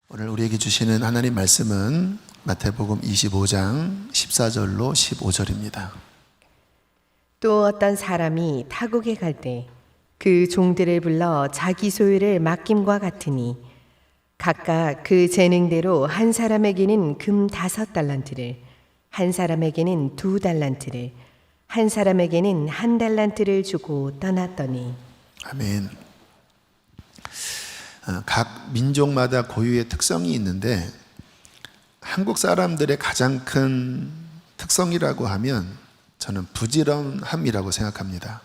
오늘 우리에게 주시는 하나님 말씀은 마태복음 25장 14절로 15절입니다. 또 어떤 사람이 타국에 갈 때 그 종들을 불러 자기 소유를 맡김과 같으니 각각 그 재능대로 한 사람에게는 금 5달란트를, 한 사람에게는 2달란트를, 한 사람에게는 1달란트를 주고 떠났더니. 아멘. 각 민족마다 고유의 특성이 있는데 한국 사람들의 가장 큰 특성이라고 하면 저는 부지런함이라고 생각합니다.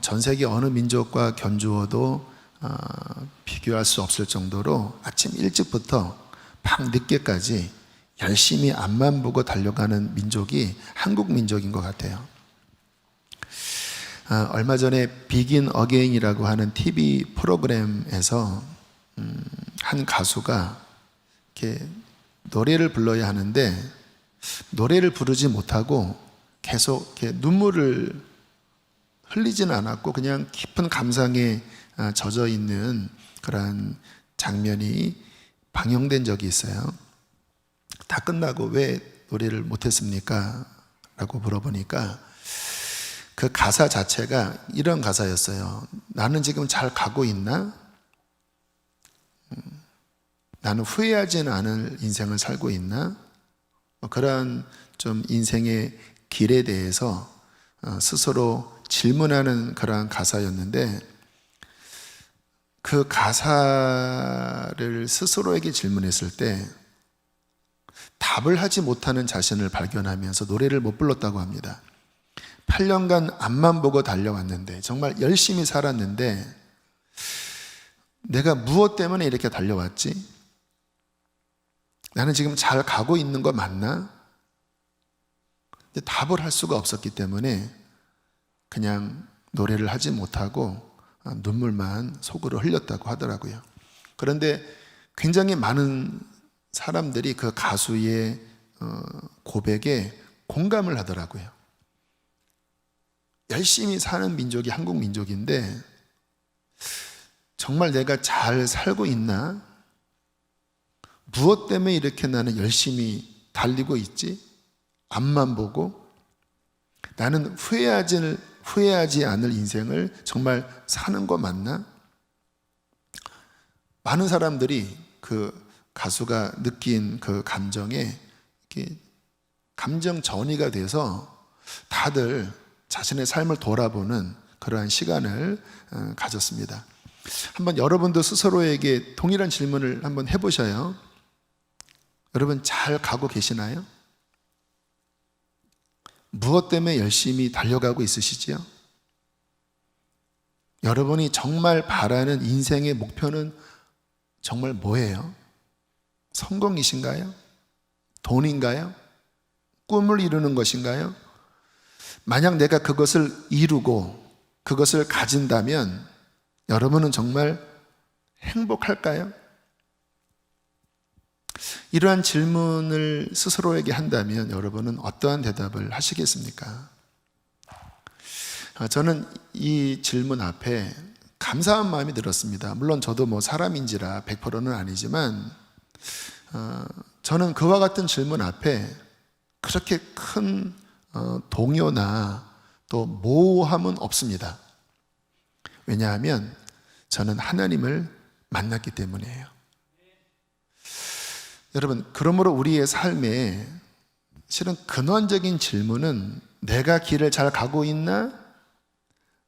전 세계 어느 민족과 견주어도 비교할 수 없을 정도로 아침 일찍부터 밤 늦게까지 열심히 앞만 보고 달려가는 민족이 한국 민족인 것 같아요. 얼마 전에 비긴 어게인이라고 하는 TV 프로그램에서 한 가수가 이렇게 노래를 불러야 하는데 노래를 부르지 못하고 계속 이렇게 눈물을 흘리지는 않았고 그냥 깊은 감상에 젖어 있는 그런 장면이 방영된 적이 있어요. 다 끝나고 왜 노래를 못했습니까? 라고 물어보니까 그 가사 자체가 이런 가사였어요. 나는 지금 잘 가고 있나? 나는 후회하지는 않을 인생을 살고 있나? 그런 좀 인생의 길에 대해서 스스로 질문하는 그러한 가사였는데 그 가사를 스스로에게 질문했을 때 답을 하지 못하는 자신을 발견하면서 노래를 못 불렀다고 합니다. 8년간 앞만 보고 달려왔는데 정말 열심히 살았는데 내가 무엇 때문에 이렇게 달려왔지? 나는 지금 잘 가고 있는 거 맞나? 근데 답을 할 수가 없었기 때문에 그냥 노래를 하지 못하고 눈물만 속으로 흘렸다고 하더라고요. 그런데 굉장히 많은 사람들이 그 가수의 고백에 공감을 하더라고요. 열심히 사는 민족이 한국 민족인데 정말 내가 잘 살고 있나? 무엇 때문에 이렇게 나는 열심히 달리고 있지? 앞만 보고 나는 후회하지 않을 인생을 정말 사는 거 맞나? 많은 사람들이 그 가수가 느낀 그 감정에 이렇게 감정 전이가 돼서 다들 자신의 삶을 돌아보는 그러한 시간을 가졌습니다. 한번 여러분도 스스로에게 동일한 질문을 한번 해보셔요. 여러분 잘 가고 계시나요? 무엇 때문에 열심히 달려가고 있으시지요? 여러분이 정말 바라는 인생의 목표는 정말 뭐예요? 성공이신가요? 돈인가요? 꿈을 이루는 것인가요? 만약 내가 그것을 이루고 그것을 가진다면 여러분은 정말 행복할까요? 이러한 질문을 스스로에게 한다면 여러분은 어떠한 대답을 하시겠습니까? 저는 이 질문 앞에 감사한 마음이 들었습니다. 물론 저도 사람인지라 100%는 아니지만 저는 그와 같은 질문 앞에 그렇게 큰 동요나 또 모호함은 없습니다. 왜냐하면 저는 하나님을 만났기 때문이에요. 여러분, 그러므로 우리의 삶에 실은 근원적인 질문은 내가 길을 잘 가고 있나?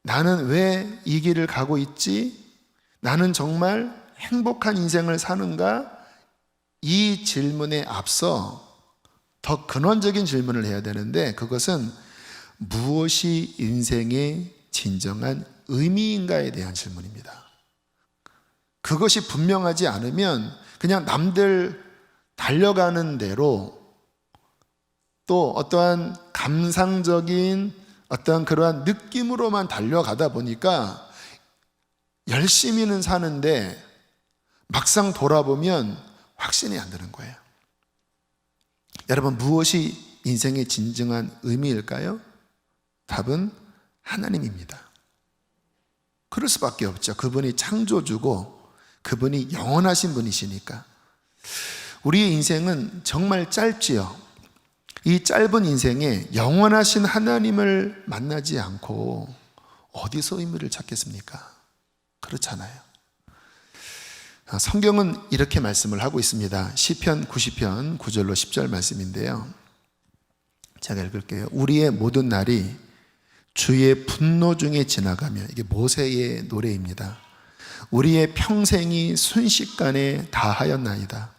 나는 왜 이 길을 가고 있지? 나는 정말 행복한 인생을 사는가? 이 질문에 앞서 더 근원적인 질문을 해야 되는데 그것은 무엇이 인생의 진정한 의미인가에 대한 질문입니다. 그것이 분명하지 않으면 그냥 남들 달려가는 대로 또 어떠한 감상적인 어떠한 그러한 느낌으로만 달려가다 보니까 열심히는 사는데 막상 돌아보면 확신이 안 드는 거예요. 여러분, 무엇이 인생의 진정한 의미일까요? 답은 하나님입니다. 그럴 수밖에 없죠. 그분이 창조주고 그분이 영원하신 분이시니까. 우리의 인생은 정말 짧지요. 이 짧은 인생에 영원하신 하나님을 만나지 않고 어디서 의미를 찾겠습니까? 그렇잖아요. 성경은 이렇게 말씀을 하고 있습니다. 시편 90편 9절로 10절 말씀인데요. 제가 읽을게요. 우리의 모든 날이 주의 분노 중에 지나가며, 이게 모세의 노래입니다. 우리의 평생이 순식간에 다하였나이다.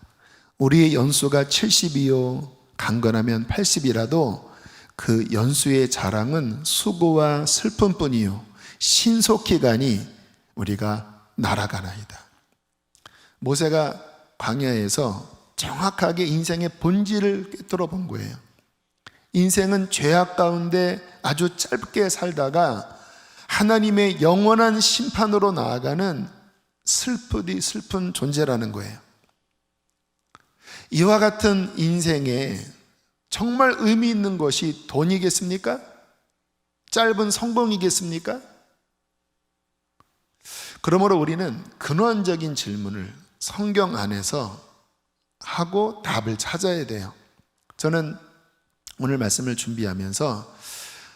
우리의 연수가 70이요 강건하면 80이라도 그 연수의 자랑은 수고와 슬픔뿐이요 신속히 가니 우리가 날아가나이다. 모세가 광야에서 정확하게 인생의 본질을 꿰뚫어 본 거예요. 인생은 죄악 가운데 아주 짧게 살다가 하나님의 영원한 심판으로 나아가는 슬프디 슬픈 존재라는 거예요. 이와 같은 인생에 정말 의미 있는 것이 돈이겠습니까? 짧은 성공이겠습니까? 그러므로 우리는 근원적인 질문을 성경 안에서 하고 답을 찾아야 돼요. 저는 오늘 말씀을 준비하면서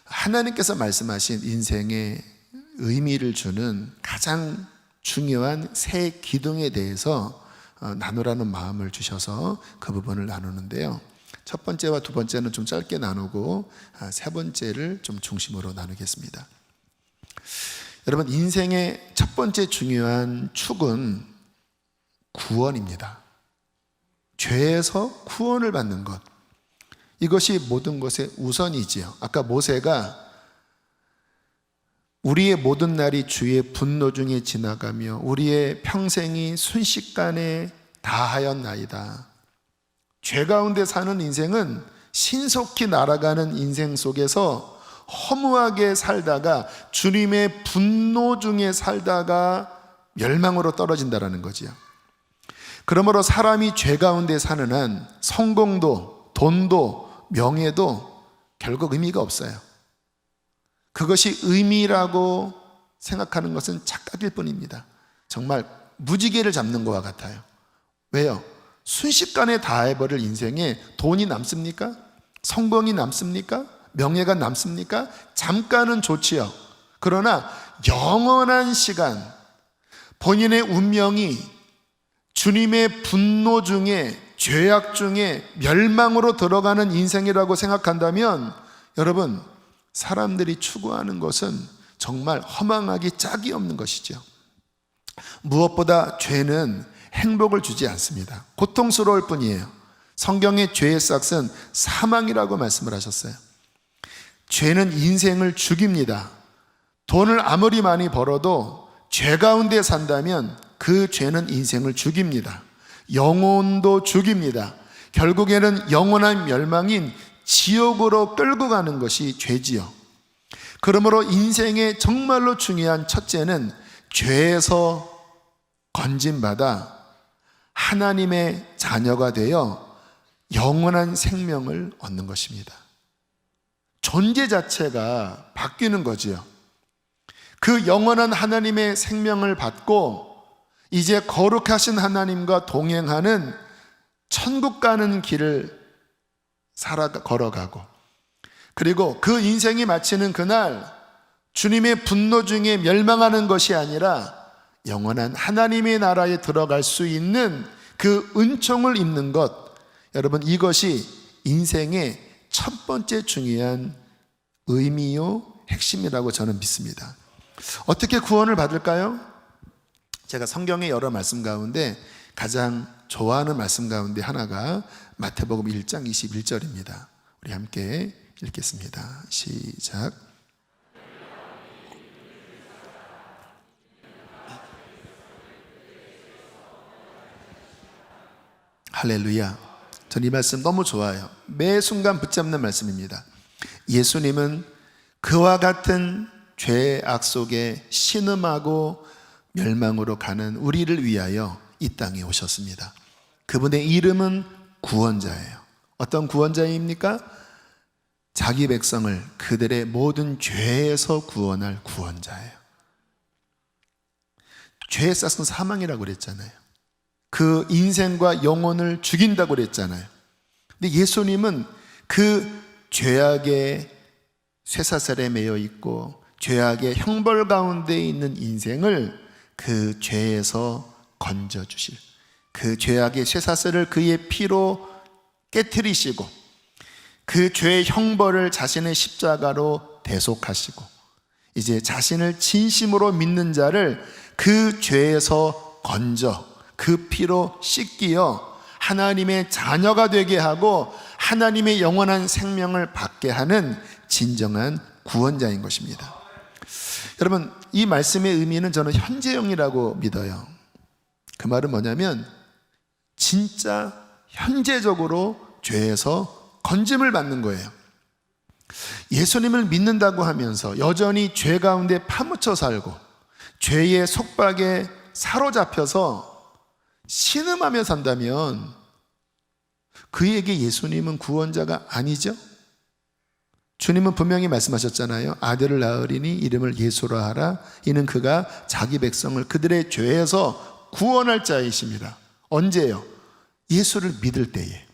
하나님께서 말씀하신 인생에 의미를 주는 가장 중요한 세 기둥에 대해서 나누라는 마음을 주셔서 그 부분을 나누는데요. 첫 번째와 두 번째는 좀 짧게 나누고 세 번째를 좀 중심으로 나누겠습니다. 여러분, 인생의 첫 번째 중요한 축은 구원입니다. 죄에서 구원을 받는 것, 이것이 모든 것의 우선이지요. 아까 모세가 우리의 모든 날이 주의 분노 중에 지나가며 우리의 평생이 순식간에 다하였나이다. 죄 가운데 사는 인생은 신속히 날아가는 인생 속에서 허무하게 살다가 주님의 분노 중에 살다가 멸망으로 떨어진다라는 거지요. 그러므로 사람이 죄 가운데 사는 한 성공도 돈도 명예도 결국 의미가 없어요. 그것이 의미라고 생각하는 것은 착각일 뿐입니다. 정말 무지개를 잡는 것과 같아요. 왜요? 순식간에 다 해버릴 인생에 돈이 남습니까? 성공이 남습니까? 명예가 남습니까? 잠깐은 좋지요. 그러나 영원한 시간, 본인의 운명이 주님의 분노 중에, 죄악 중에 멸망으로 들어가는 인생이라고 생각한다면 여러분, 사람들이 추구하는 것은 정말 허망하기 짝이 없는 것이죠. 무엇보다 죄는 행복을 주지 않습니다. 고통스러울 뿐이에요. 성경의 죄의 싹은 사망이라고 말씀을 하셨어요. 죄는 인생을 죽입니다. 돈을 아무리 많이 벌어도 죄 가운데 산다면 그 죄는 인생을 죽입니다. 영혼도 죽입니다. 결국에는 영원한 멸망인 지옥으로 끌고 가는 것이 죄지요. 그러므로 인생의 정말로 중요한 첫째는 죄에서 건진받아 하나님의 자녀가 되어 영원한 생명을 얻는 것입니다. 존재 자체가 바뀌는 거지요. 그 영원한 하나님의 생명을 받고 이제 거룩하신 하나님과 동행하는 천국 가는 길을 걸어가고, 그리고 그 인생이 마치는 그날 주님의 분노 중에 멸망하는 것이 아니라 영원한 하나님의 나라에 들어갈 수 있는 그 은총을 입는 것, 여러분, 이것이 인생의 첫 번째 중요한 의미요 핵심이라고 저는 믿습니다. 어떻게 구원을 받을까요? 제가 성경의 여러 말씀 가운데 가장 좋아하는 말씀 가운데 하나가 마태복음 1장 21절입니다. 우리 함께 읽겠습니다. 시작. 할렐루야. 전 이 말씀 너무 좋아요. 매 순간 붙잡는 말씀입니다. 예수님은 그와 같은 죄악 속에 신음하고 멸망으로 가는 우리를 위하여 이 땅에 오셨습니다. 그분의 이름은 구원자예요. 어떤 구원자입니까? 자기 백성을 그들의 모든 죄에서 구원할 구원자예요. 죄의 싹은 사망이라고 그랬잖아요. 그 인생과 영혼을 죽인다고 그랬잖아요. 근데 예수님은 그 죄악의 쇠사슬에 매여 있고 죄악의 형벌 가운데 있는 인생을 그 죄에서 건져주실, 그 죄악의 쇠사슬을 그의 피로 깨트리시고 그 죄의 형벌을 자신의 십자가로 대속하시고 이제 자신을 진심으로 믿는 자를 그 죄에서 건져 그 피로 씻기어 하나님의 자녀가 되게 하고 하나님의 영원한 생명을 받게 하는 진정한 구원자인 것입니다. 여러분, 이 말씀의 의미는 저는 현재형이라고 믿어요. 그 말은 뭐냐면 진짜 현재적으로 죄에서 건짐을 받는 거예요. 예수님을 믿는다고 하면서 여전히 죄 가운데 파묻혀 살고 죄의 속박에 사로잡혀서 신음하며 산다면 그에게 예수님은 구원자가 아니죠? 주님은 분명히 말씀하셨잖아요. 아들을 낳으리니 이름을 예수라 하라. 이는 그가 자기 백성을 그들의 죄에서 구원할 자이십니다. 언제요? 예수를 믿을 때에.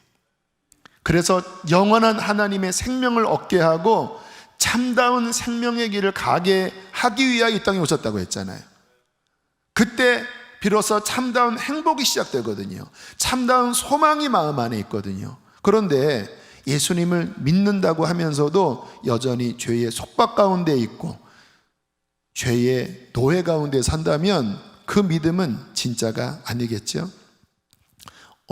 그래서 영원한 하나님의 생명을 얻게 하고 참다운 생명의 길을 가게 하기 위하여 이 땅에 오셨다고 했잖아요. 그때 비로소 참다운 행복이 시작되거든요. 참다운 소망이 마음 안에 있거든요. 그런데 예수님을 믿는다고 하면서도 여전히 죄의 속박 가운데 있고 죄의 노예 가운데 산다면 그 믿음은 진짜가 아니겠죠?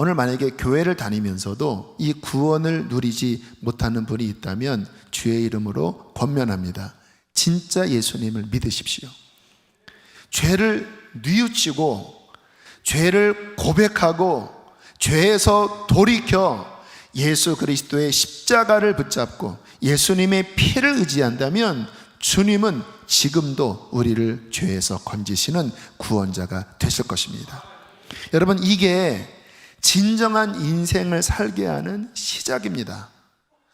오늘 만약에 교회를 다니면서도 이 구원을 누리지 못하는 분이 있다면 주의 이름으로 권면합니다. 진짜 예수님을 믿으십시오. 죄를 뉘우치고 죄를 고백하고 죄에서 돌이켜 예수 그리스도의 십자가를 붙잡고 예수님의 피를 의지한다면 주님은 지금도 우리를 죄에서 건지시는 구원자가 되실 것입니다. 여러분, 이게 진정한 인생을 살게 하는 시작입니다.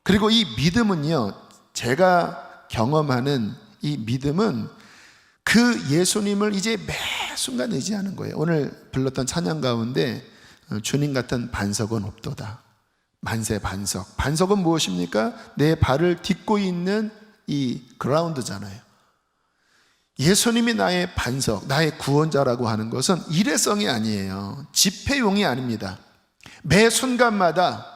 그리고 이 믿음은요, 제가 경험하는 이 믿음은 그 예수님을 이제 매 순간 의지하는 거예요. 오늘 불렀던 찬양 가운데 주님 같은 반석은 없도다. 만세 반석. 반석은 무엇입니까? 내 발을 딛고 있는 이 그라운드잖아요. 예수님이 나의 반석, 나의 구원자라고 하는 것은 일회성이 아니에요. 집회용이 아닙니다. 매 순간마다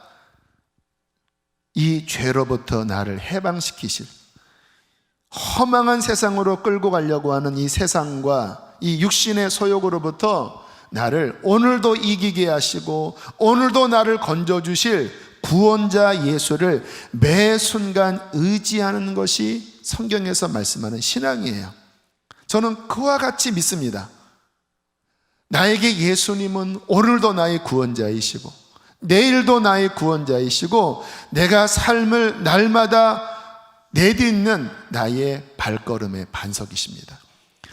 이 죄로부터 나를 해방시키실, 허망한 세상으로 끌고 가려고 하는 이 세상과 이 육신의 소욕으로부터 나를 오늘도 이기게 하시고 오늘도 나를 건져주실 구원자 예수를 매 순간 의지하는 것이 성경에서 말씀하는 신앙이에요. 저는 그와 같이 믿습니다. 나에게 예수님은 오늘도 나의 구원자이시고 내일도 나의 구원자이시고 내가 삶을 날마다 내딛는 나의 발걸음의 반석이십니다.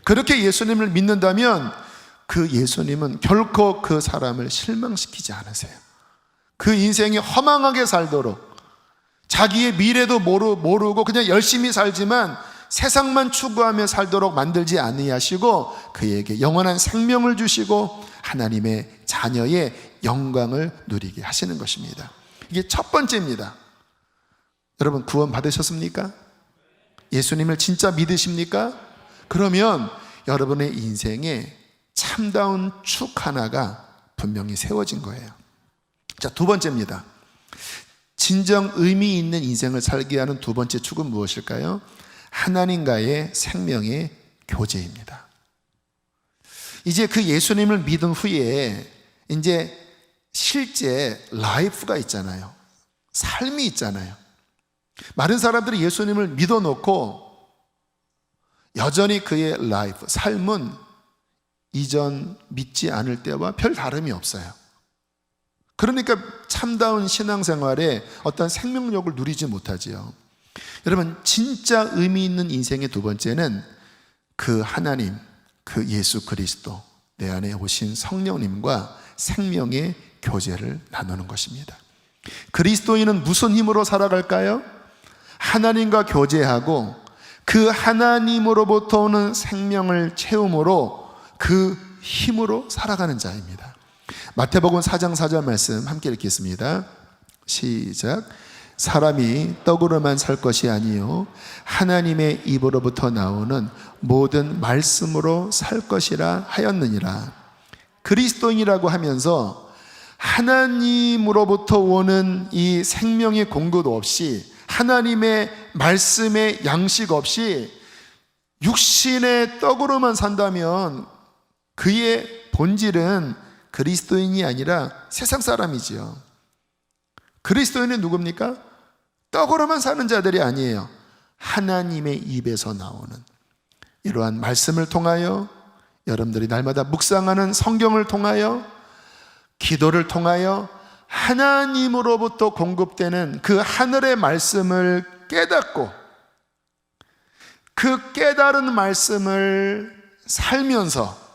그렇게 예수님을 믿는다면 그 예수님은 결코 그 사람을 실망시키지 않으세요. 그 인생이 허망하게 살도록 자기의 미래도 모르고 그냥 열심히 살지만 세상만 추구하며 살도록 만들지 아니하시고 그에게 영원한 생명을 주시고 하나님의 자녀의 영광을 누리게 하시는 것입니다. 이게 첫 번째입니다. 여러분, 구원 받으셨습니까? 예수님을 진짜 믿으십니까? 그러면 여러분의 인생에 참다운 축 하나가 분명히 세워진 거예요. 자, 두 번째입니다. 진정 의미 있는 인생을 살게 하는 두 번째 축은 무엇일까요? 하나님과의 생명의 교제입니다. 이제 그 예수님을 믿은 후에 이제 실제 라이프가 있잖아요. 삶이 있잖아요. 많은 사람들이 예수님을 믿어놓고 여전히 그의 라이프, 삶은 이전 믿지 않을 때와 별 다름이 없어요. 그러니까 참다운 신앙생활에 어떤 생명력을 누리지 못하지요. 여러분, 진짜 의미 있는 인생의 두 번째는 그 하나님, 그 예수 그리스도, 내 안에 오신 성령님과 생명의 교제를 나누는 것입니다. 그리스도인은 무슨 힘으로 살아갈까요? 하나님과 교제하고 그 하나님으로부터 오는 생명을 채움으로 그 힘으로 살아가는 자입니다. 마태복음 4장 4절 말씀 함께 읽겠습니다. 시작. 사람이 떡으로만 살 것이 아니요 하나님의 입으로부터 나오는 모든 말씀으로 살 것이라 하였느니라. 그리스도인이라고 하면서 하나님으로부터 오는 이 생명의 공급도 없이, 하나님의 말씀의 양식 없이 육신의 떡으로만 산다면 그의 본질은 그리스도인이 아니라 세상 사람이지요. 그리스도인은 누굽니까? 떡으로만 사는 자들이 아니에요. 하나님의 입에서 나오는 이러한 말씀을 통하여, 여러분들이 날마다 묵상하는 성경을 통하여, 기도를 통하여 하나님으로부터 공급되는 그 하늘의 말씀을 깨닫고 그 깨달은 말씀을 살면서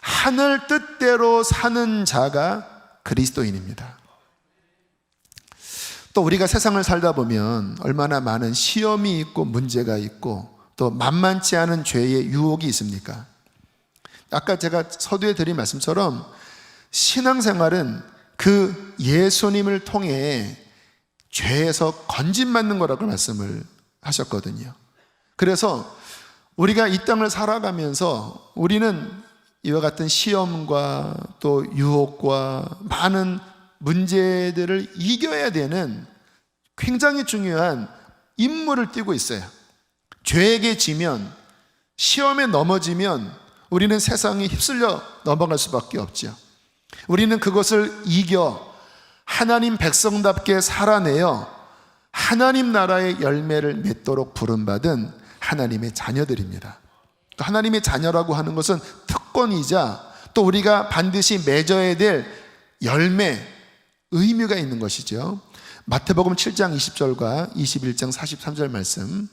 하늘 뜻대로 사는 자가 그리스도인입니다. 또 우리가 세상을 살다 보면 얼마나 많은 시험이 있고 문제가 있고 또 만만치 않은 죄의 유혹이 있습니까? 아까 제가 서두에 드린 말씀처럼 신앙생활은 그 예수님을 통해 죄에서 건진받는 거라고 말씀을 하셨거든요. 그래서 우리가 이 땅을 살아가면서 우리는 이와 같은 시험과 또 유혹과 많은 문제들을 이겨야 되는 굉장히 중요한 임무를 띠고 있어요. 죄에게 지면, 시험에 넘어지면 우리는 세상에 휩쓸려 넘어갈 수밖에 없죠. 우리는 그것을 이겨 하나님 백성답게 살아내어 하나님 나라의 열매를 맺도록 부름받은 하나님의 자녀들입니다. 또 하나님의 자녀라고 하는 것은 특권이자 또 우리가 반드시 맺어야 될 열매, 의미가 있는 것이죠. 마태복음 7장 20절과 21장 43절 말씀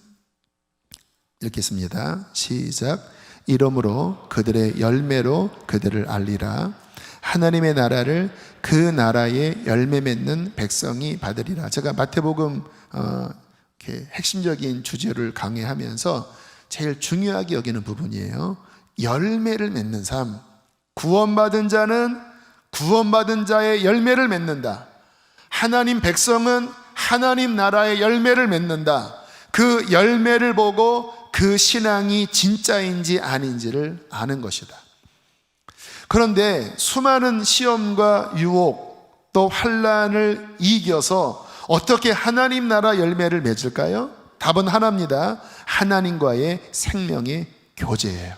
읽겠습니다. 시작. 이러므로 그들의 열매로 그들을 알리라. 하나님의 나라를 그 나라의 열매 맺는 백성이 받으리라. 제가 마태복음 이렇게 핵심적인 주제를 강의하면서 제일 중요하게 여기는 부분이에요. 열매를 맺는 삶. 구원받은 자는 구원받은 자의 열매를 맺는다. 하나님 백성은 하나님 나라의 열매를 맺는다. 그 열매를 보고 그 신앙이 진짜인지 아닌지를 아는 것이다. 그런데 수많은 시험과 유혹 또 환난을 이겨서 어떻게 하나님 나라 열매를 맺을까요? 답은 하나입니다. 하나님과의 생명의 교제예요.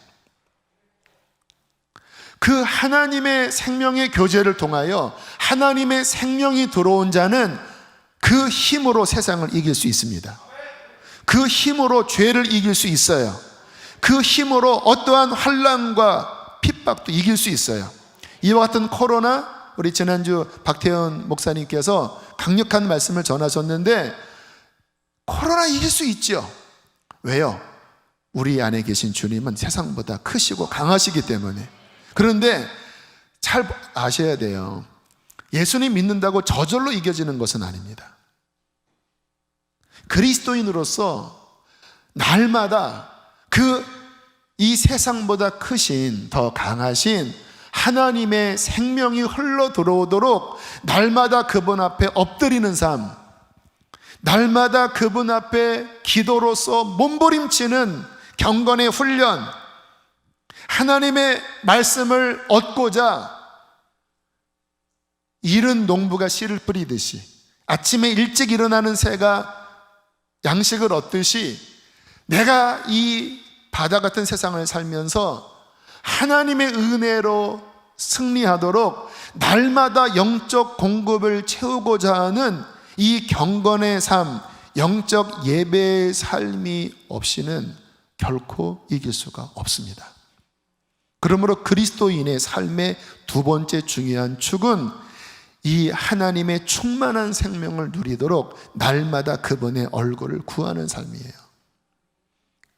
그 하나님의 생명의 교제를 통하여 하나님의 생명이 들어온 자는 그 힘으로 세상을 이길 수 있습니다. 그 힘으로 죄를 이길 수 있어요. 그 힘으로 어떠한 환난과 핍박도 이길 수 있어요. 이와 같은 코로나, 우리 지난주 박태현 목사님께서 강력한 말씀을 전하셨는데 코로나 이길 수 있죠. 왜요? 우리 안에 계신 주님은 세상보다 크시고 강하시기 때문에. 그런데 잘 아셔야 돼요. 예수님 믿는다고 저절로 이겨지는 것은 아닙니다. 그리스도인으로서 날마다 이 세상보다 크신, 더 강하신 하나님의 생명이 흘러 들어오도록 날마다 그분 앞에 엎드리는 삶, 날마다 그분 앞에 기도로서 몸부림치는 경건의 훈련, 하나님의 말씀을 얻고자 이른 농부가 씨를 뿌리듯이, 아침에 일찍 일어나는 새가 양식을 얻듯이 내가 이 바다 같은 세상을 살면서 하나님의 은혜로 승리하도록 날마다 영적 공급을 채우고자 하는 이 경건의 삶, 영적 예배의 삶이 없이는 결코 이길 수가 없습니다. 그러므로 그리스도인의 삶의 두 번째 중요한 축은 이 하나님의 충만한 생명을 누리도록 날마다 그분의 얼굴을 구하는 삶이에요.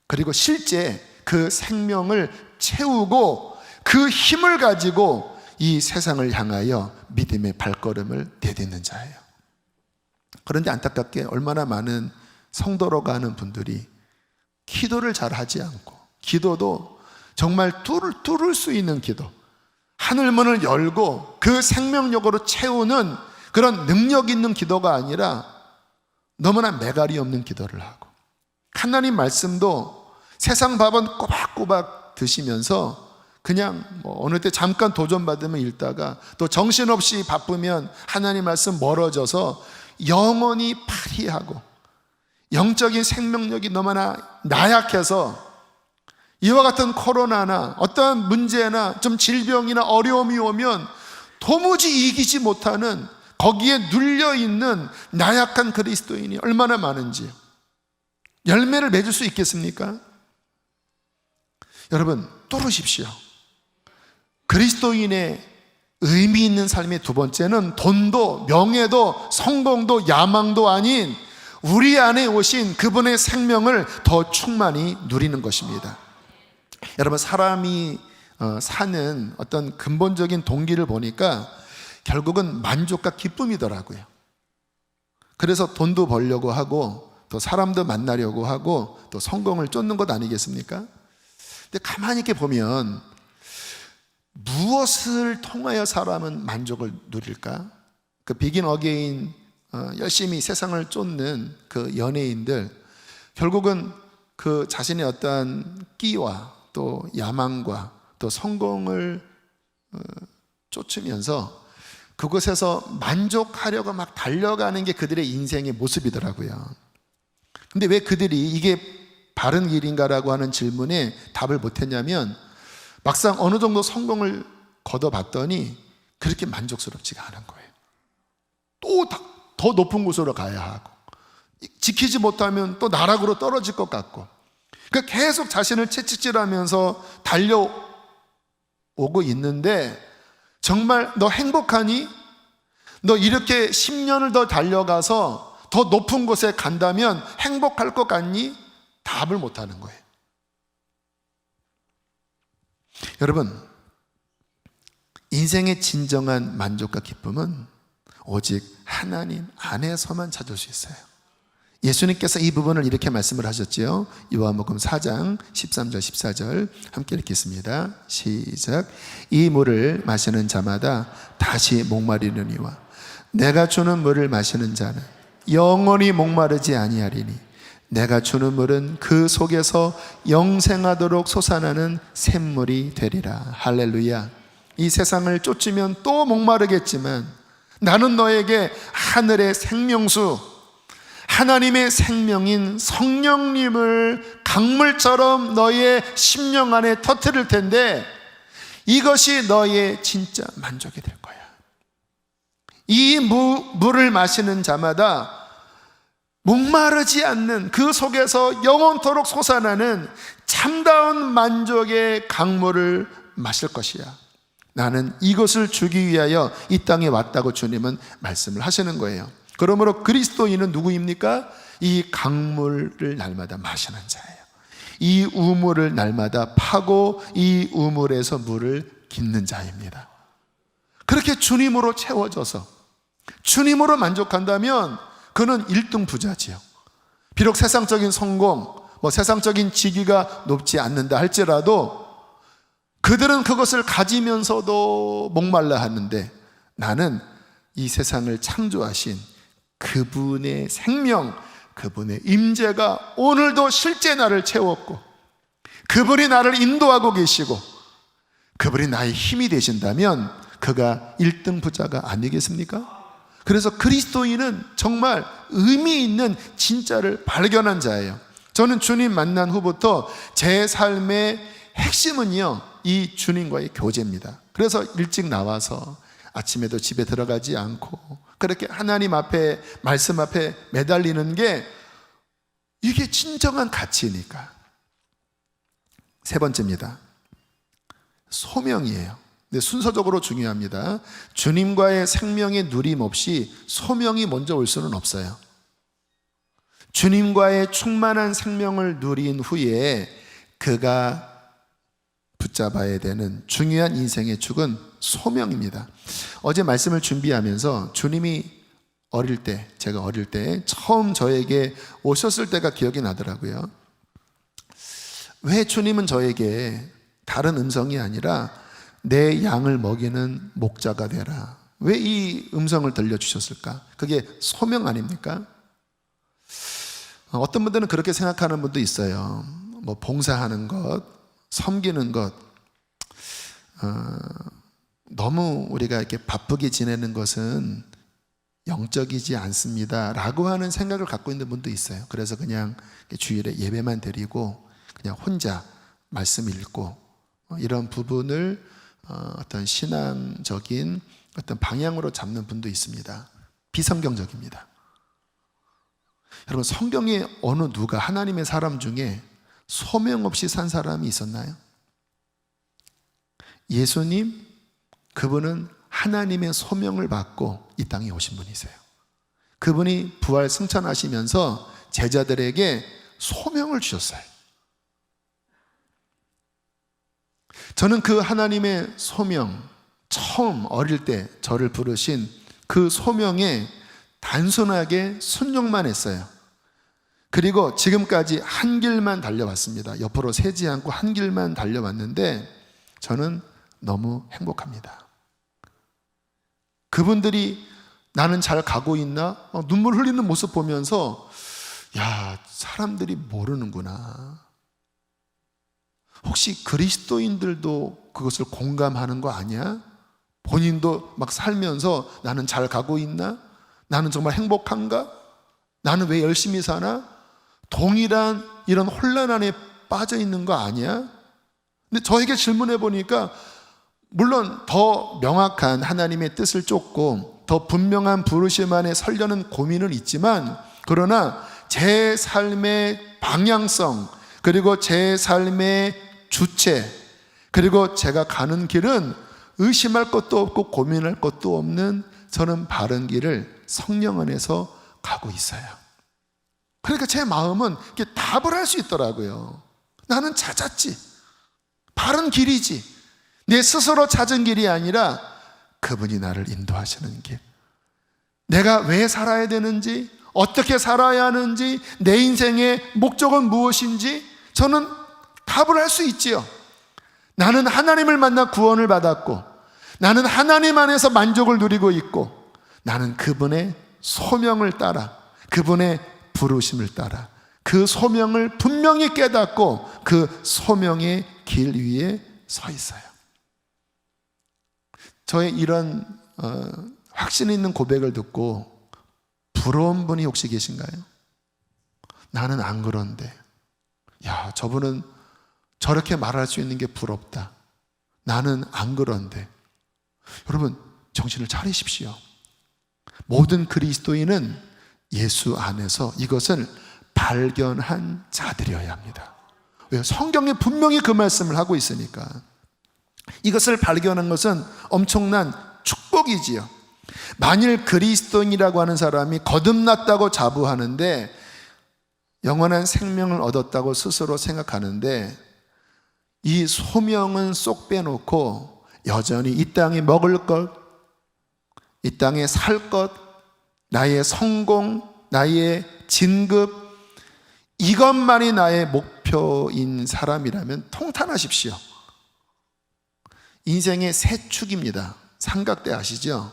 그리고 실제 그 생명을 채우고 그 힘을 가지고 이 세상을 향하여 믿음의 발걸음을 내딛는 자예요. 그런데 안타깝게 얼마나 많은 성도로 가는 분들이 기도를 잘 하지 않고, 기도도 정말 뚫을 수 있는 기도, 하늘문을 열고 그 생명력으로 채우는 그런 능력 있는 기도가 아니라 너무나 매갈이 없는 기도를 하고, 하나님 말씀도 세상 밥은 꼬박꼬박 드시면서 그냥 어느 때 잠깐 도전받으면 읽다가 또 정신없이 바쁘면 하나님 말씀 멀어져서 영혼이 파리하고 영적인 생명력이 너무나 나약해서 이와 같은 코로나나 어떠한 문제나 좀 질병이나 어려움이 오면 도무지 이기지 못하는, 거기에 눌려있는 나약한 그리스도인이 얼마나 많은지 열매를 맺을 수 있겠습니까? 여러분, 뚫으십시오. 그리스도인의 의미 있는 삶의 두 번째는 돈도 명예도 성공도 야망도 아닌 우리 안에 오신 그분의 생명을 더 충만히 누리는 것입니다. 여러분, 사람이 사는 어떤 근본적인 동기를 보니까 결국은 만족과 기쁨이더라고요. 그래서 돈도 벌려고 하고 또 사람도 만나려고 하고 또 성공을 쫓는 것 아니겠습니까? 근데 가만히 이렇게 보면 무엇을 통하여 사람은 만족을 누릴까? 그 비긴 어게인 열심히 세상을 쫓는 그 연예인들, 결국은 그 자신의 어떠한 끼와 또 야망과 또 성공을 쫓으면서 그곳에서 만족하려고 막 달려가는 게 그들의 인생의 모습이더라고요. 근데 왜 그들이 이게 바른 길인가라고 하는 질문에 답을 못했냐면, 막상 어느 정도 성공을 거둬봤더니 그렇게 만족스럽지가 않은 거예요. 또 더 높은 곳으로 가야 하고, 지키지 못하면 또 나락으로 떨어질 것 같고, 그러니까 계속 자신을 채찍질하면서 달려오고 있는데, 정말 너 행복하니? 너 이렇게 10년을 더 달려가서 더 높은 곳에 간다면 행복할 것 같니? 답을 못하는 거예요. 여러분, 인생의 진정한 만족과 기쁨은 오직 하나님 안에서만 찾을 수 있어요. 예수님께서 이 부분을 이렇게 말씀을 하셨지요. 요한복음 4장 13절 14절 함께 읽겠습니다. 시작. 이 물을 마시는 자마다 다시 목마르느니와 내가 주는 물을 마시는 자는 영원히 목마르지 아니하리니 내가 주는 물은 그 속에서 영생하도록 솟아나는 샘물이 되리라. 할렐루야. 이 세상을 쫓으면 또 목마르겠지만 나는 너에게 하늘의 생명수, 하나님의 생명인 성령님을 강물처럼 너의 심령 안에 터뜨릴 텐데, 이것이 너의 진짜 만족이 될 거야. 이 물을 마시는 자마다 목마르지 않는, 그 속에서 영원토록 솟아나는 참다운 만족의 강물을 마실 것이야. 나는 이것을 주기 위하여 이 땅에 왔다고 주님은 말씀을 하시는 거예요. 그러므로 그리스도인은 누구입니까? 이 강물을 날마다 마시는 자예요. 이 우물을 날마다 파고 이 우물에서 물을 깃는 자입니다. 그렇게 주님으로 채워져서 주님으로 만족한다면 그는 1등 부자지요. 비록 세상적인 성공, 세상적인 직위가 높지 않는다 할지라도 그들은 그것을 가지면서도 목말라 하는데, 나는 이 세상을 창조하신 그분의 생명, 그분의 임재가 오늘도 실제 나를 채웠고, 그분이 나를 인도하고 계시고, 그분이 나의 힘이 되신다면 그가 1등 부자가 아니겠습니까? 그래서 그리스도인은 정말 의미 있는 진짜를 발견한 자예요. 저는 주님 만난 후부터 제 삶의 핵심은요, 이 주님과의 교제입니다. 그래서 일찍 나와서 아침에도 집에 들어가지 않고 그렇게 하나님 앞에, 말씀 앞에 매달리는 게 이게 진정한 가치니까. 세 번째입니다. 소명이에요. 근데 순서적으로 중요합니다. 주님과의 생명의 누림 없이 소명이 먼저 올 수는 없어요. 주님과의 충만한 생명을 누린 후에 그가 붙잡아야 되는 중요한 인생의 축은 소명입니다. 어제 말씀을 준비하면서 주님이 제가 어릴 때 처음 저에게 오셨을 때가 기억이 나더라고요. 왜 주님은 저에게 다른 음성이 아니라 내 양을 먹이는 목자가 되라. 왜 이 음성을 들려주셨을까? 그게 소명 아닙니까? 어떤 분들은 그렇게 생각하는 분도 있어요. 뭐 봉사하는 것, 섬기는 것, 너무 우리가 이렇게 바쁘게 지내는 것은 영적이지 않습니다 라고 하는 생각을 갖고 있는 분도 있어요. 그래서 그냥 주일에 예배만 드리고 그냥 혼자 말씀 읽고 이런 부분을 어떤 신앙적인 어떤 방향으로 잡는 분도 있습니다. 비성경적입니다. 여러분, 성경에 어느 누가 하나님의 사람 중에 소명 없이 산 사람이 있었나요? 예수님, 그분은 하나님의 소명을 받고 이 땅에 오신 분이세요. 그분이 부활 승천하시면서 제자들에게 소명을 주셨어요. 저는 그 하나님의 소명, 처음 어릴 때 저를 부르신 그 소명에 단순하게 순종만 했어요. 그리고 지금까지 한 길만 달려왔습니다. 옆으로 세지 않고 한 길만 달려왔는데 저는 너무 행복합니다. 그분들이 나는 잘 가고 있나? 눈물 흘리는 모습 보면서 야, 사람들이 모르는구나. 혹시 그리스도인들도 그것을 공감하는 거 아니야? 본인도 막 살면서 나는 잘 가고 있나? 나는 정말 행복한가? 나는 왜 열심히 사나? 동일한 이런 혼란 안에 빠져 있는 거 아니야? 근데 저에게 질문해 보니까 물론 더 명확한 하나님의 뜻을 쫓고 더 분명한 부르심 안에 서려는 고민은 있지만, 그러나 제 삶의 방향성, 그리고 제 삶의 주체, 그리고 제가 가는 길은 의심할 것도 없고 고민할 것도 없는 저는 바른 길을 성령 안에서 가고 있어요. 그러니까 제 마음은 이렇게 답을 할 수 있더라고요. 나는 찾았지. 바른 길이지. 내 스스로 찾은 길이 아니라 그분이 나를 인도하시는 길. 내가 왜 살아야 되는지, 어떻게 살아야 하는지, 내 인생의 목적은 무엇인지 저는 답을 할 수 있지요. 나는 하나님을 만나 구원을 받았고, 나는 하나님 안에서 만족을 누리고 있고, 나는 그분의 소명을 따라, 그분의 부르심을 따라 그 소명을 분명히 깨닫고 그 소명의 길 위에 서 있어요. 저의 이런 확신 있는 고백을 듣고 부러운 분이 혹시 계신가요? 나는 안 그런데, 야, 저분은 저렇게 말할 수 있는 게 부럽다. 나는 안 그런데. 여러분, 정신을 차리십시오. 모든 그리스도인은 예수 안에서 이것을 발견한 자들이어야 합니다. 왜요? 성경에 분명히 그 말씀을 하고 있으니까. 이것을 발견한 것은 엄청난 축복이지요. 만일 그리스도인이라고 하는 사람이 거듭났다고 자부하는데, 영원한 생명을 얻었다고 스스로 생각하는데, 이 소명은 쏙 빼놓고 여전히 이 땅에 먹을 것, 이 땅에 살 것, 나의 성공, 나의 진급, 이것만이 나의 목표인 사람이라면 통탄하십시오. 인생의 세 축입니다. 삼각대 아시죠?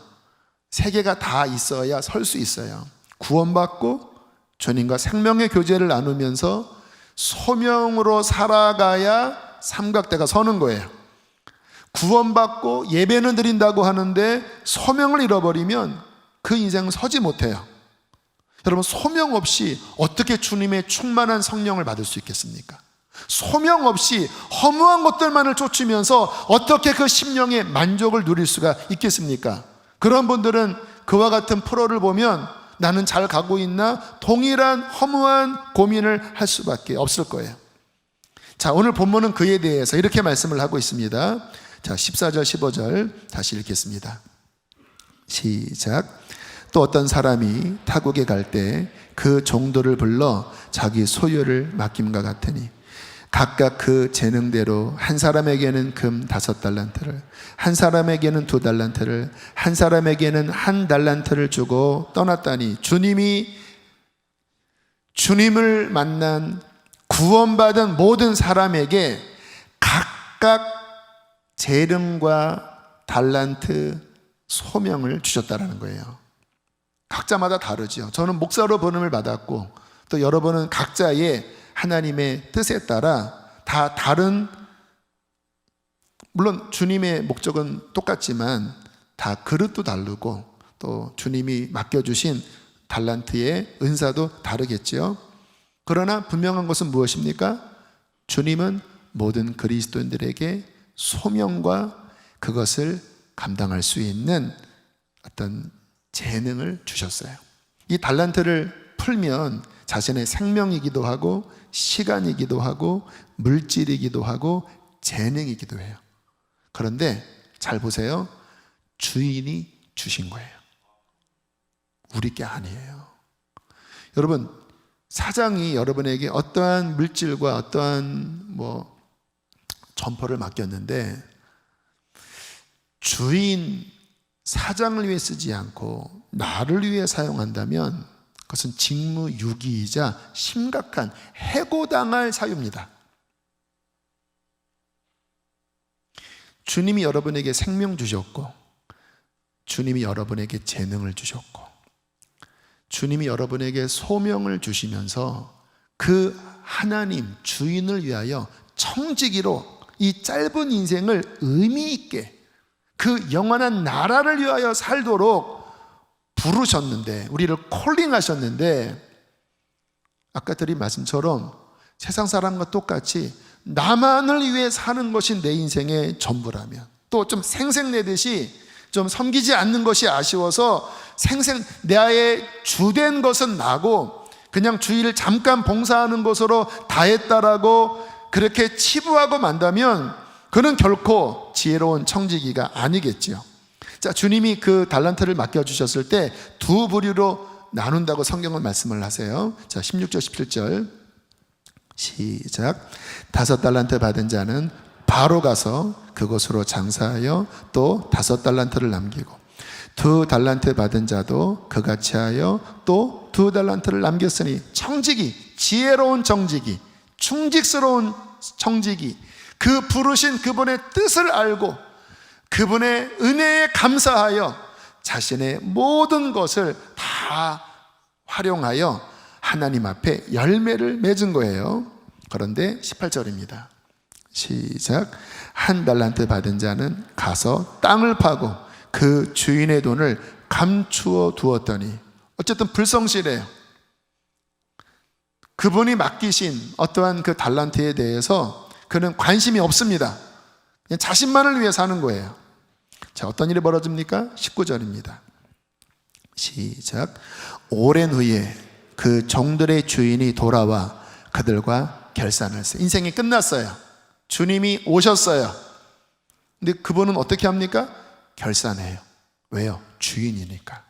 세 개가 다 있어야 설 수 있어요. 구원받고 주님과 생명의 교제를 나누면서 소명으로 살아가야 삼각대가 서는 거예요. 구원받고 예배는 드린다고 하는데 소명을 잃어버리면 그 인생은 서지 못해요. 여러분, 소명 없이 어떻게 주님의 충만한 성령을 받을 수 있겠습니까? 소명 없이 허무한 것들만을 쫓으면서 어떻게 그 심령의 만족을 누릴 수가 있겠습니까? 그런 분들은 그와 같은 프로를 보면 나는 잘 가고 있나? 동일한 허무한 고민을 할 수밖에 없을 거예요. 자, 오늘 본문은 그에 대해서 이렇게 말씀을 하고 있습니다. 자, 14절 15절 다시 읽겠습니다. 시작. 또 어떤 사람이 타국에 갈 때 그 종들을 불러 자기 소유를 맡김과 같으니 각각 그 재능대로 한 사람에게는 금 5달란트를, 한 사람에게는 2달란트를, 한 사람에게는 1달란트를 주고 떠났다니, 주님을 만난 구원받은 모든 사람에게 각각 재능과 달란트, 소명을 주셨다라는 거예요. 각자마다 다르죠. 저는 목사로 부름을 받았고 또 여러분은 각자의 하나님의 뜻에 따라 다 다른, 물론 주님의 목적은 똑같지만 다 그릇도 다르고 또 주님이 맡겨주신 달란트의 은사도 다르겠죠. 그러나 분명한 것은 무엇입니까? 주님은 모든 그리스도인들에게 소명과 그것을 감당할 수 있는 어떤 재능을 주셨어요. 이 달란트를 풀면 자신의 생명이기도 하고 시간이기도 하고 물질이기도 하고 재능이기도 해요. 그런데 잘 보세요. 주인이 주신 거예요. 우리 게 아니에요. 여러분, 사장이 여러분에게 어떠한 물질과 어떠한 점포를 맡겼는데 주인, 사장을 위해 쓰지 않고 나를 위해 사용한다면 그것은 직무유기이자 심각한 해고당할 사유입니다. 주님이 여러분에게 생명 주셨고 주님이 여러분에게 재능을 주셨고 주님이 여러분에게 소명을 주시면서 그 하나님 주인을 위하여 청지기로 이 짧은 인생을 의미 있게 그 영원한 나라를 위하여 살도록 부르셨는데, 우리를 콜링하셨는데, 아까 드린 말씀처럼 세상 사람과 똑같이 나만을 위해 사는 것이 내 인생의 전부라면, 또 좀 생색내듯이 좀 섬기지 않는 것이 아쉬워서 나의 주된 것은 나고 그냥 주일을 잠깐 봉사하는 것으로 다했다라고 그렇게 치부하고 만다면 그는 결코 지혜로운 청지기가 아니겠지요. 자, 주님이 그 달란트를 맡겨주셨을 때 두 부류로 나눈다고 성경은 말씀을 하세요. 자, 16절 17절 시작. 5달란트 받은 자는 바로 가서 그곳으로 장사하여 또 5달란트를 남기고 2달란트 받은 자도 그같이 하여 또 2달란트를 남겼으니 청지기, 지혜로운 청지기, 충직스러운 청지기, 그 부르신 그분의 뜻을 알고 그분의 은혜에 감사하여 자신의 모든 것을 다 활용하여 하나님 앞에 열매를 맺은 거예요. 그런데 18절입니다. 시작. 1달란트 받은 자는 가서 땅을 파고 그 주인의 돈을 감추어 두었더니, 어쨌든 불성실해요. 그분이 맡기신 어떠한 그 달란트에 대해서 그는 관심이 없습니다. 그냥 자신만을 위해 사는 거예요. 자, 어떤 일이 벌어집니까? 19절입니다. 시작. 오랜 후에 그 종들의 주인이 돌아와 그들과 결산을 했어요. 인생이 끝났어요. 주님이 오셨어요. 근데 그분은 어떻게 합니까? 결산해요. 왜요? 주인이니까.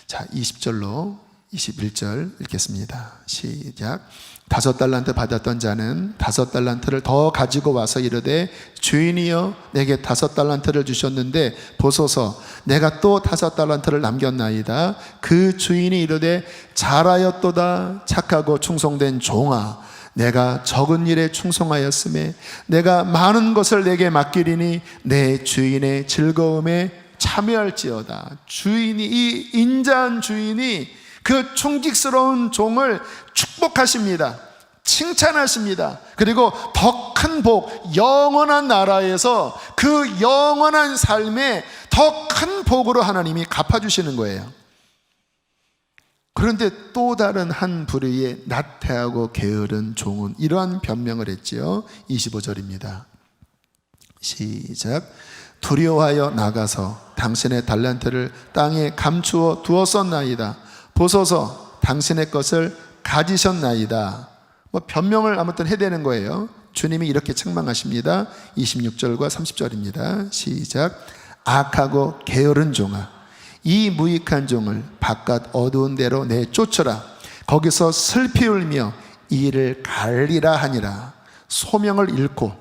자, 20절로 21절 읽겠습니다. 시작. 5달란트 받았던 자는 5달란트를 더 가지고 와서 이르되 주인이여 내게 5달란트를 주셨는데 보소서 내가 또 5달란트를 남겼나이다. 그 주인이 이르되 잘하였도다 착하고 충성된 종아, 내가 적은 일에 충성하였음에 내가 많은 것을 내게 맡기리니 내 주인의 즐거움에 참여할지어다. 주인이, 이 인자한 주인이 그 충직스러운 종을 축복하십니다. 칭찬하십니다. 그리고 더 큰 복, 영원한 나라에서 그 영원한 삶에 더 큰 복으로 하나님이 갚아주시는 거예요. 그런데 또 다른 한 부류의 나태하고 게으른 종은 이러한 변명을 했지요. 25절입니다. 시작. 두려워하여 나가서 당신의 달란트를 땅에 감추어 두었었나이다. 보소서 당신의 것을 가지셨나이다. 변명을 아무튼 해대는 거예요. 주님이 이렇게 책망하십니다. 26절과 30절입니다. 시작. 악하고 게으른 종아, 이 무익한 종을 바깥 어두운 데로 내쫓으라. 거기서 슬피 울며 이를 갈리라 하니라. 소명을 잃고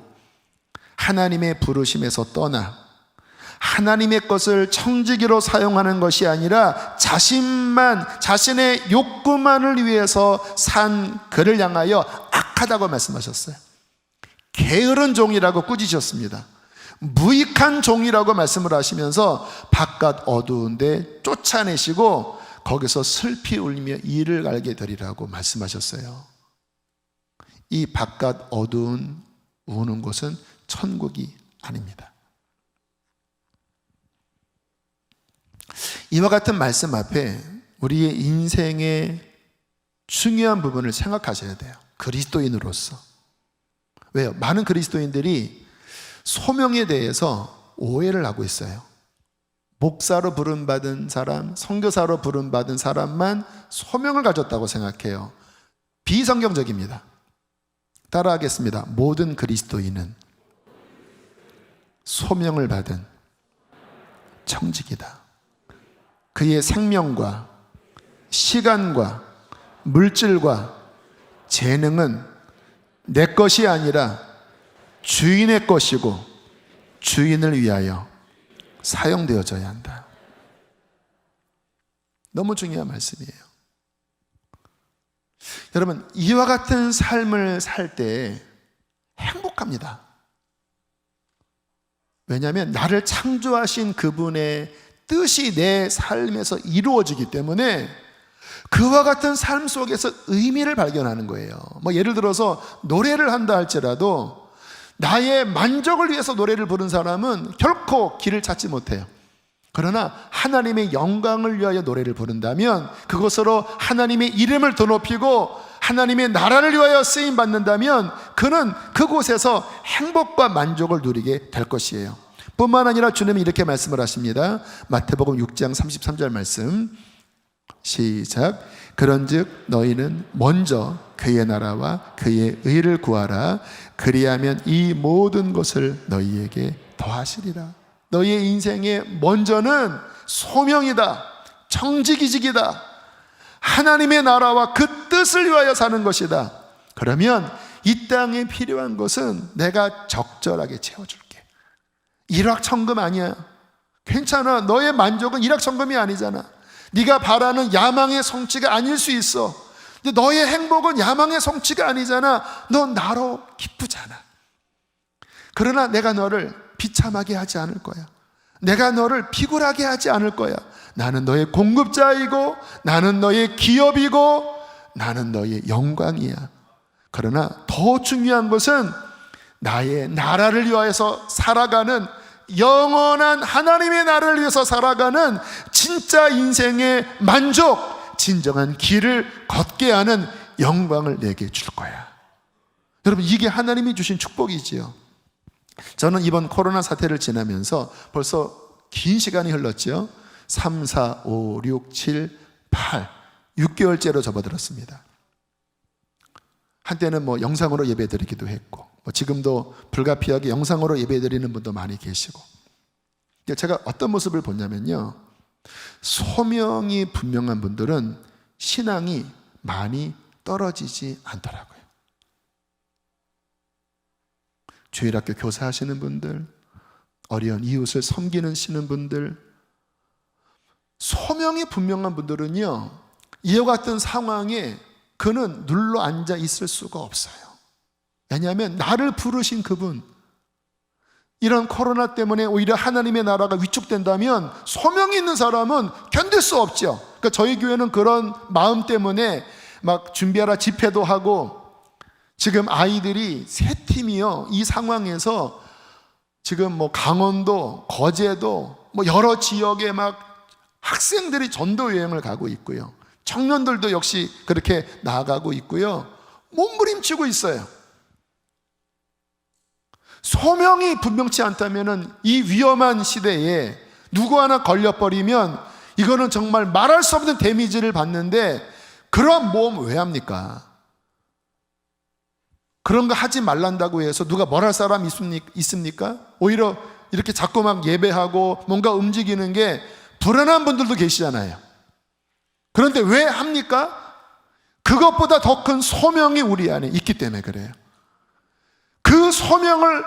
하나님의 부르심에서 떠나 하나님의 것을 청지기로 사용하는 것이 아니라 자신만, 자신의 욕구만을 위해서 산 그를 향하여 악하다고 말씀하셨어요. 게으른 종이라고 꾸짖으셨습니다. 무익한 종이라고 말씀을 하시면서 바깥 어두운데 쫓아내시고 거기서 슬피 울며 이를 갈게 되리라고 말씀하셨어요. 이 바깥 어두운 우는 곳은 천국이 아닙니다. 이와 같은 말씀 앞에 우리의 인생의 중요한 부분을 생각하셔야 돼요. 그리스도인으로서. 왜요? 많은 그리스도인들이 소명에 대해서 오해를 하고 있어요. 목사로 부름받은 사람, 선교사로 부름받은 사람만 소명을 가졌다고 생각해요. 비성경적입니다. 따라하겠습니다. 모든 그리스도인은 소명을 받은 청직이다. 그의 생명과 시간과 물질과 재능은 내 것이 아니라 주인의 것이고 주인을 위하여 사용되어져야 한다. 너무 중요한 말씀이에요. 여러분, 이와 같은 삶을 살 때 행복합니다. 왜냐하면 나를 창조하신 그분의 뜻이 내 삶에서 이루어지기 때문에 그와 같은 삶 속에서 의미를 발견하는 거예요. 예를 들어서 노래를 한다 할지라도 나의 만족을 위해서 노래를 부른 사람은 결코 길을 찾지 못해요. 그러나 하나님의 영광을 위하여 노래를 부른다면, 그것으로 하나님의 이름을 더 높이고 하나님의 나라를 위하여 쓰임 받는다면 그는 그곳에서 행복과 만족을 누리게 될 것이에요. 뿐만 아니라 주님이 이렇게 말씀을 하십니다. 마태복음 6장 33절 말씀 시작. 그런즉 너희는 먼저 그의 나라와 그의 의를 구하라. 그리하면 이 모든 것을 너희에게 더하시리라. 너희의 인생의 먼저는 소명이다. 청지기직이다. 하나님의 나라와 그 뜻을 위하여 사는 것이다. 그러면 이 땅에 필요한 것은 내가 적절하게 채워줄게. 일확천금 아니야. 괜찮아. 너의 만족은 일확천금이 아니잖아. 네가 바라는 야망의 성취가 아닐 수 있어. 근데 너의 행복은 야망의 성취가 아니잖아. 넌 나로 기쁘잖아. 그러나 내가 너를 비참하게 하지 않을 거야. 내가 너를 피곤하게 하지 않을 거야. 나는 너의 공급자이고 나는 너의 기업이고 나는 너의 영광이야. 그러나 더 중요한 것은 나의 나라를 위하여서 살아가는, 영원한 하나님의 나라를 위해서 살아가는 진짜 인생의 만족, 진정한 길을 걷게 하는 영광을 내게 줄 거야. 여러분, 이게 하나님이 주신 축복이지요. 저는 이번 코로나 사태를 지나면서 벌써 긴 시간이 흘렀죠. 3, 4, 5, 6, 7, 8 6개월째로 접어들었습니다. 한때는 영상으로 예배드리기도 했고, 지금도 불가피하게 영상으로 예배드리는 분도 많이 계시고. 제가 어떤 모습을 보냐면요, 소명이 분명한 분들은 신앙이 많이 떨어지지 않더라고요. 주일학교 교사하시는 분들, 어려운 이웃을 섬기시는 분들, 소명이 분명한 분들은요, 이와 같은 상황에 그는 눌러 앉아 있을 수가 없어요. 왜냐하면 나를 부르신 그분, 이런 코로나 때문에 오히려 하나님의 나라가 위축된다면 소명이 있는 사람은 견딜 수 없죠. 그러니까 저희 교회는 그런 마음 때문에 막 준비하라 집회도 하고, 지금 아이들이 3팀이요, 이 상황에서 지금 강원도, 거제도, 여러 지역에 막 학생들이 전도 여행을 가고 있고요. 청년들도 역시 그렇게 나아가고 있고요. 몸부림치고 있어요. 소명이 분명치 않다면 이 위험한 시대에 누구 하나 걸려버리면 이거는 정말 말할 수 없는 데미지를 받는데, 그런 모험 왜 합니까? 그런 거 하지 말란다고 해서 누가 뭘 할 사람 있습니까? 오히려 이렇게 자꾸 막 예배하고 뭔가 움직이는 게 불안한 분들도 계시잖아요. 그런데 왜 합니까? 그것보다 더 큰 소명이 우리 안에 있기 때문에 그래요. 그 소명을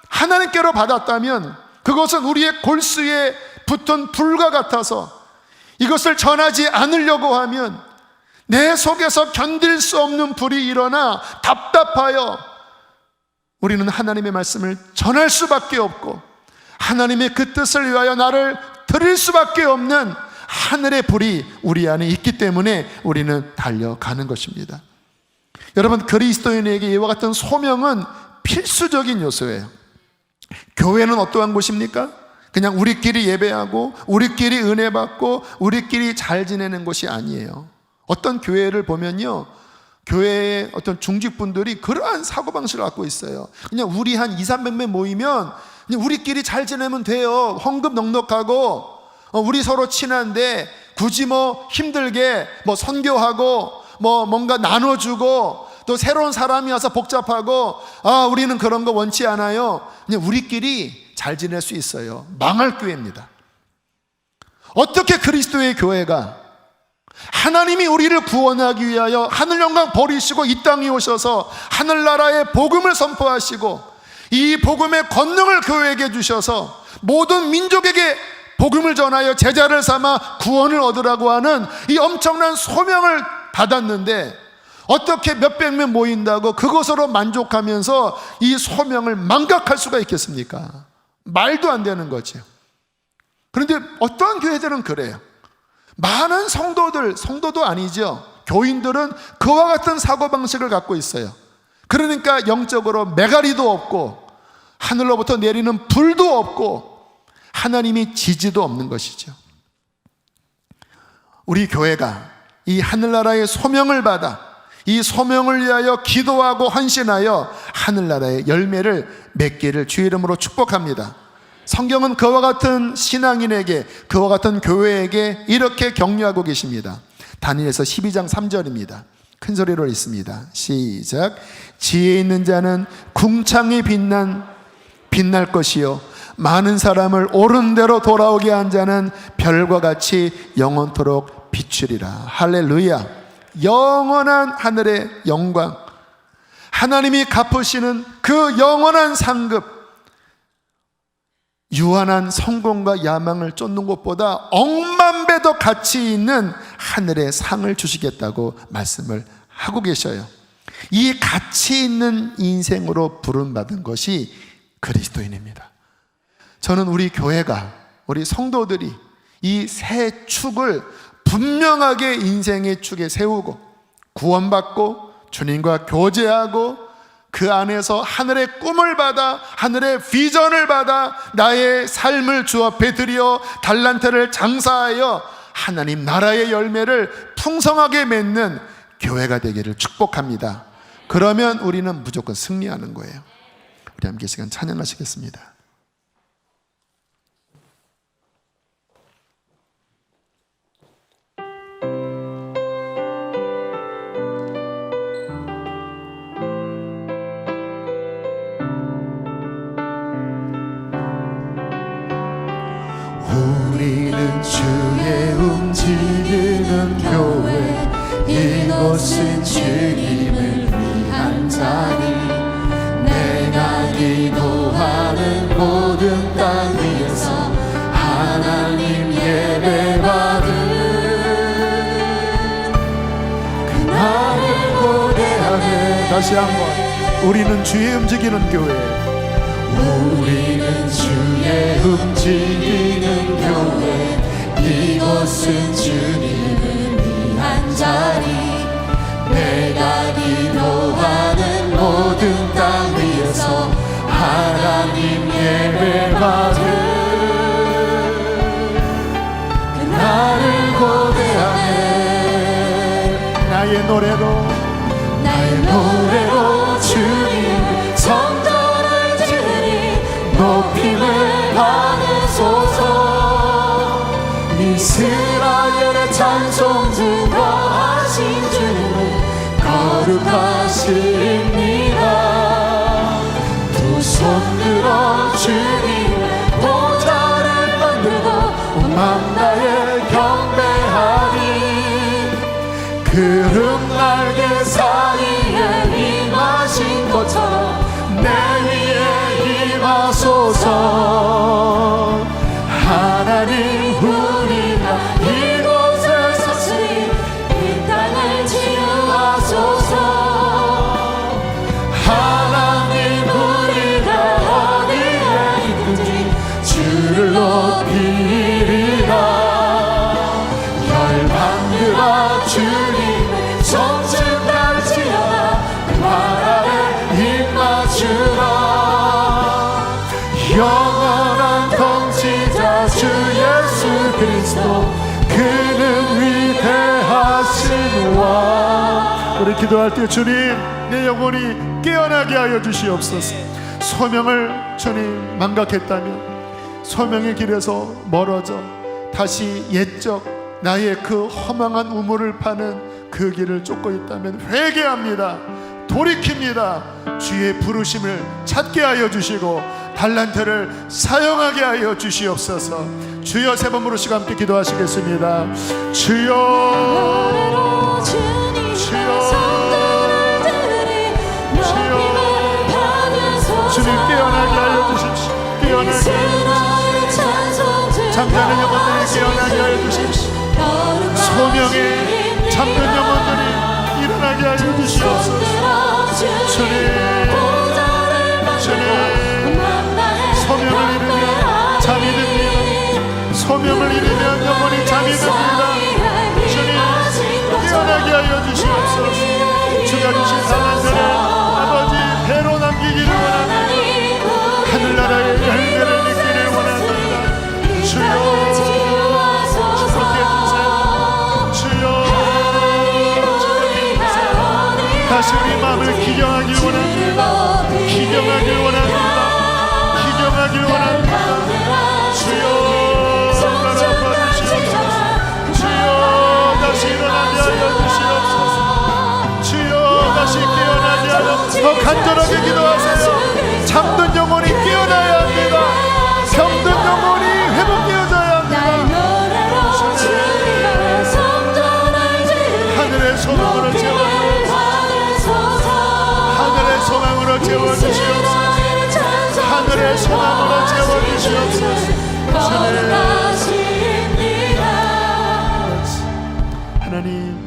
하나님께로 받았다면 그것은 우리의 골수에 붙은 불과 같아서 이것을 전하지 않으려고 하면 내 속에서 견딜 수 없는 불이 일어나 답답하여 우리는 하나님의 말씀을 전할 수밖에 없고 하나님의 그 뜻을 위하여 나를 드릴 수밖에 없는 하늘의 불이 우리 안에 있기 때문에 우리는 달려가는 것입니다. 여러분, 그리스도인에게 이와 같은 소명은 필수적인 요소예요. 교회는 어떠한 곳입니까? 그냥 우리끼리 예배하고 우리끼리 은혜 받고 우리끼리 잘 지내는 곳이 아니에요. 어떤 교회를 보면요, 교회의 어떤 중직분들이 그러한 사고방식을 갖고 있어요. 그냥 우리 한 200~300명 모이면 그냥 우리끼리 잘 지내면 돼요. 헌금 넉넉하고 우리 서로 친한데 굳이 뭐 힘들게 뭐 선교하고 뭐 뭔가 나눠주고 또 새로운 사람이 와서 복잡하고 우리는 그런 거 원치 않아요. 그냥 우리끼리 잘 지낼 수 있어요. 망할 교회입니다. 어떻게 그리스도의 교회가 하나님이 우리를 구원하기 위하여 하늘 영광 버리시고 이 땅에 오셔서 하늘나라의 복음을 선포하시고 이 복음의 권능을 교회에게 주셔서 모든 민족에게 복음을 전하여 제자를 삼아 구원을 얻으라고 하는 이 엄청난 소명을 받았는데 어떻게 몇백 명 모인다고 그것으로 만족하면서 이 소명을 망각할 수가 있겠습니까? 말도 안 되는 거죠. 그런데 어떠한 교회들은 그래요. 많은 성도도 아니죠, 교인들은 그와 같은 사고방식을 갖고 있어요. 그러니까 영적으로 메가리도 없고 하늘로부터 내리는 불도 없고 하나님이 지지도 없는 것이죠. 우리 교회가 이 하늘나라의 소명을 받아 이 소명을 위하여 기도하고 헌신하여 하늘나라의 열매를 맺기를 주의 이름으로 축복합니다. 성경은 그와 같은 신앙인에게, 그와 같은 교회에게 이렇게 격려하고 계십니다. 다니엘서 12장 3절입니다. 큰 소리로 읽습니다. 시작. 지혜 있는 자는 궁창이 빛날 것이요 많은 사람을 옳은 대로 돌아오게 한 자는 별과 같이 영원토록 비추리라. 할렐루야. 영원한 하늘의 영광, 하나님이 갚으시는 그 영원한 상급, 유한한 성공과 야망을 쫓는 것보다 억만 배 더 가치 있는 하늘의 상을 주시겠다고 말씀을 하고 계셔요. 이 가치 있는 인생으로 부름받은 것이 그리스도인입니다. 저는 우리 교회가, 우리 성도들이 이 세 축을 분명하게 인생의 축에 세우고 구원받고 주님과 교제하고 그 안에서 하늘의 꿈을 받아, 하늘의 비전을 받아 나의 삶을 주 앞에 드려 달란트를 장사하여 하나님 나라의 열매를 풍성하게 맺는 교회가 되기를 축복합니다. 그러면 우리는 무조건 승리하는 거예요. 우리 함께 시간 찬양하시겠습니다. 우리는 주의 움직이는 교회, 이곳은 주님을 위한 자리. 내가 기도하는 모든 땅 위에서 하나님 예배받은 그날을 고대하네. 다시 한번, 우리는 주의 움직이는 교회, 우리는 주의 움직이는 교회, 이곳은 주님을 위한 자리. 내가 기도하는 모든 땅 위에서 하나님 예배받은 그날을 고대하네. 나의 노래로 주님 성전을 지으리 높임을 받으소서. 이스라엘의 찬송 증거하신 주님을 거룩하십니다. 두 손 들어 주님의 보좌를 만들고 온 맘 다해 경배하리. 구름 날개 사이에 임하신 것처럼 내 위에 임하소서. 하나님 우리가 이곳에 섰으니 이 땅을 치유하소서. 높이리라. 열방들아 주님의 성증할지어다. 그 나라에 임하주라. 영원한 통치자 주 예수 그리스도 그는 위대하신 왕. 우리 기도할 때 주님 내 영혼이 깨어나게 하여 주시옵소서. 소명을 주님 망각했다면, 소명의 길에서 멀어져 다시 옛적 나의 그 허망한 우물을 파는 그 길을 쫓고 있다면 회개합니다. 돌이킵니다. 주의 부르심을 찾게 하여 주시고 달란트를 사용하게 하여 주시옵소서. 주여 세 번 부르시고 함께 기도하시겠습니다. 주여, 주여, 주님 깨어나게 하여 주십시오. 깨어나게 하여 주십시오. 잠자는 영혼들이 깨어나게 하여 주십시오. 소명에 잠든 영혼들이 일어나게 하여 주시옵소서. 주님, 주님, 소명을 이루면 잠이 듭니다. 소명을 이루면 영혼이 잠이 듭니다. 주님 깨어나게 하여 주시옵소서. 주가 주신 사랑들을 아버지 배로 남기기를 원합니다. 하늘나라의 열매를 믿기를 원합니다. 주여 축복해 주세요. 주여 축복해 주세요. 다시 우리 마음을 기경하길 원합니다. 기경하길 원합니다. 기경하길 원합니다. 주여 나라봐 주시옵소서. 주여 다시 일어나게 하여 주시옵소서. 주여 다시 깨어나게 하여 더 간절하게 기도하세요. 잠든 영혼이 깨어나야 합니다. 병든 영혼이 회복되어져야 합니다. 하늘의 소망으로 채워주시옵소서. 하늘의 소망으로 채워주시옵소서. 하늘의 소망으로 채워주시옵소서. 하나님,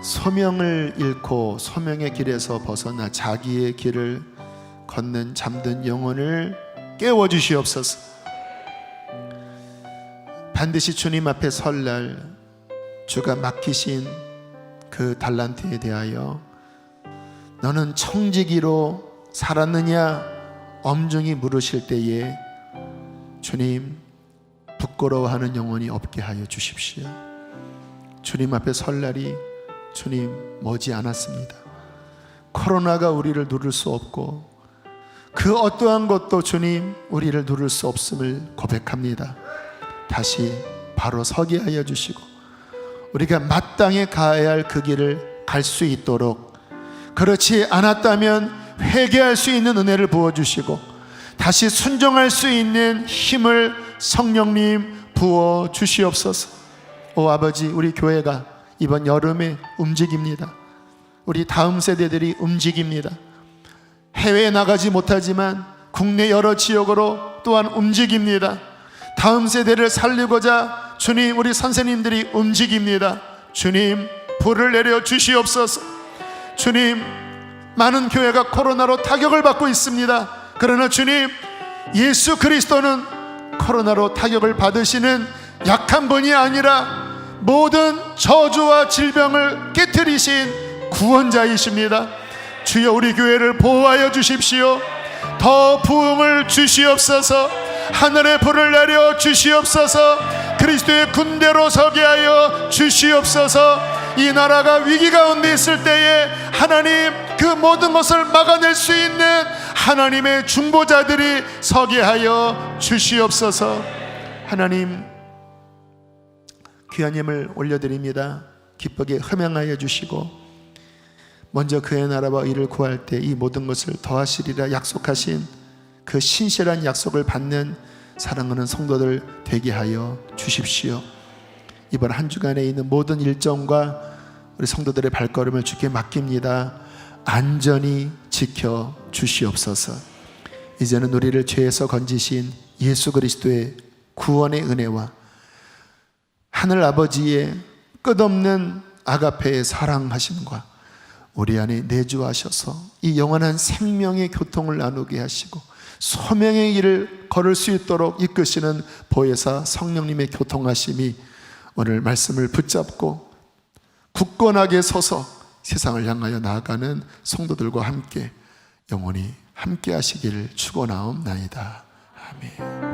소명을 잃고 소명의 길에서 벗어나 자기의 길을 걷는 잠든 영혼을 깨워주시옵소서. 반드시 주님 앞에 설날 주가 맡기신 그 달란트에 대하여 너는 청지기로 살았느냐 엄중히 물으실 때에 주님 부끄러워하는 영혼이 없게 하여 주십시오. 주님 앞에 설날이 주님 머지 않았습니다. 코로나가 우리를 누를 수 없고 그 어떠한 것도 주님 우리를 누를 수 없음을 고백합니다. 다시 바로 서게 하여 주시고 우리가 마땅히 가야 할 그 길을 갈 수 있도록, 그렇지 않았다면 회개할 수 있는 은혜를 부어주시고 다시 순종할 수 있는 힘을 성령님 부어 주시옵소서. 오 아버지, 우리 교회가 이번 여름에 움직입니다. 우리 다음 세대들이 움직입니다. 해외에 나가지 못하지만 국내 여러 지역으로 또한 움직입니다. 다음 세대를 살리고자 주님 우리 선생님들이 움직입니다. 주님 불을 내려 주시옵소서. 주님 많은 교회가 코로나로 타격을 받고 있습니다. 그러나 주님 예수 그리스도는 코로나로 타격을 받으시는 약한 분이 아니라 모든 저주와 질병을 깨트리신 구원자이십니다. 주여 우리 교회를 보호하여 주십시오. 더 부흥을 주시옵소서. 하늘의 불을 내려 주시옵소서. 그리스도의 군대로 서게 하여 주시옵소서. 이 나라가 위기 가운데 있을 때에 하나님 그 모든 것을 막아낼 수 있는 하나님의 중보자들이 서게 하여 주시옵소서. 하나님 귀한 예물 올려드립니다. 기쁘게 흠양하여 주시고 먼저 그의 나라와 의를 구할 때 이 모든 것을 더하시리라 약속하신 그 신실한 약속을 받는 사랑하는 성도들 되게 하여 주십시오. 이번 한 주간에 있는 모든 일정과 우리 성도들의 발걸음을 주께 맡깁니다. 안전히 지켜 주시옵소서. 이제는 우리를 죄에서 건지신 예수 그리스도의 구원의 은혜와 하늘 아버지의 끝없는 아가페의 사랑하심과 우리 안에 내주하셔서 이 영원한 생명의 교통을 나누게 하시고 소명의 길을 걸을 수 있도록 이끄시는 보혜사 성령님의 교통하심이 오늘 말씀을 붙잡고 굳건하게 서서 세상을 향하여 나아가는 성도들과 함께 영원히 함께 하시기를 축원하옵나이다. 아멘.